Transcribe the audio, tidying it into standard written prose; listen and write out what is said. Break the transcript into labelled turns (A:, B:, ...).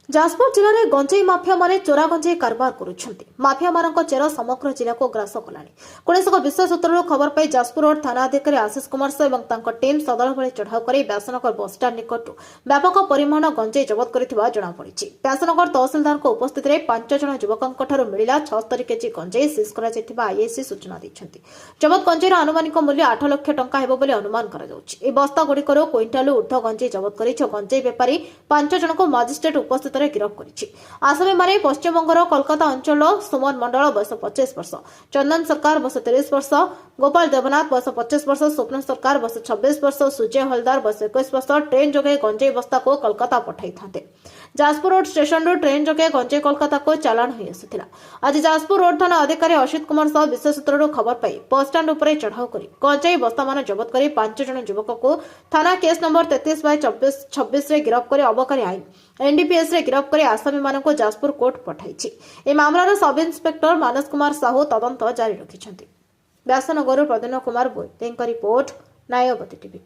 A: ଯାଜପୁର ଜିଲ୍ଲାରେ ଗଞ୍ଜେଇ ମାଫିଆ ମାନେ ଚୋରା ଗଞ୍ଜେଇ କାରବାର କରୁଛନ୍ତି। ମାଫିଆ ମାନଙ୍କ ଚେର ସମଗ୍ର ଜିଲ୍ଲାକୁ ଗ୍ରାସ କଲାଣି। କୌଣସି ଏକ ବିଶ୍ୱ ସୂତ୍ରରୁ ଖବର ପାଇ ଯାଜପୁର ରୋଡ ଥାନା ଅଧିକାରୀ ଆଶିଷ କୁମାର ସାହୁ ଏବଂ ତାଙ୍କ ଟିମ୍ ସଦଳ ଭଳି ଚଢ଼ାଉ କରି ବ୍ୟାସନଗର ବସ୍ଷ୍ଟାଣ୍ଡ ନିକଟରୁ ବ୍ୟାପକ ପରିମାଣ ଗଞ୍ଜେଇ ଜବତ କରିଥିବା ଜଣାପଡ଼ିଛି। ବ୍ୟାସନଗର ତହସିଲଦାରଙ୍କ ଉପସ୍ଥିତିରେ 5 ଜଣ ଯୁବକଙ୍କଠାରୁ ମିଳିଲା 76 କେଜି ଗଞ୍ଜେଇ ସିଜ୍ କରାଯାଇଥିବା ଆଇଆଇସି ସୂଚନା ଦେଇଛନ୍ତି। ଜବତ ଗଞ୍ଜେଇର ଆନୁମାନିକ ମୂଲ୍ୟ 8 ଲକ୍ଷ ଟଙ୍କା ହେବ ବୋଲି ଅନୁମାନ କରାଯାଉଛି। ଏହି ବସ୍ତା ଗୁଡ଼ିକରୁ କ୍ୱିଣ୍ଟାଲରୁ ଉର୍ଦ୍ଧ୍ୱ ଗଞ୍ଜେଇ ଜବତ କରି ଗଞ୍ଜେଇ ବେପାରୀ 5 ଜଣଙ୍କୁ ମାଜିଷ୍ଟ୍ରେଟ ଉପସ୍ଥିତ गिरफ करिछि। आसामी पश्चिमबंगर कोलकाता अंचल सुमन मंडल बयस 25 वर्ष, चंदन सरकार बयस 30 वर्ष, गोपाल देवनाथ बयस 25 वर्ष, स्वप्न सरकार बयस 26 वर्ष, सुजय हलदार बयस 21 वर्ष ट्रेन जोगे गंजेई बस्ता को कोलकाता पठाई था। जाजपुर रोड स्टेशन ट्रेन जोगे गंजेई कोलकाता को चालाण हो आसुथिला। आज जाजपुर रोड थाना अधिकारी असित कुमार साहु विशेष सूत्रରୁ खबर पाई बसस्टाण्ड उपरे चढ़ाऊ करी गंजेई बस्ता मान जबत करी 5 जन युवक को थाना केस नंबर 33/26 रे गिरफ करी अबकारी आईन एनडीपीएस रे गिरफ करी आसामी मानक जाजपुर कोर्ट पठाइछि। ए मामलार सब इन्स्पेक्टर मानस कुमार साहू तदंत जारी रखिछन्ति। व्यासनगर प्रदीन कुमार बोई रिपोर्ट नायवती टीवी।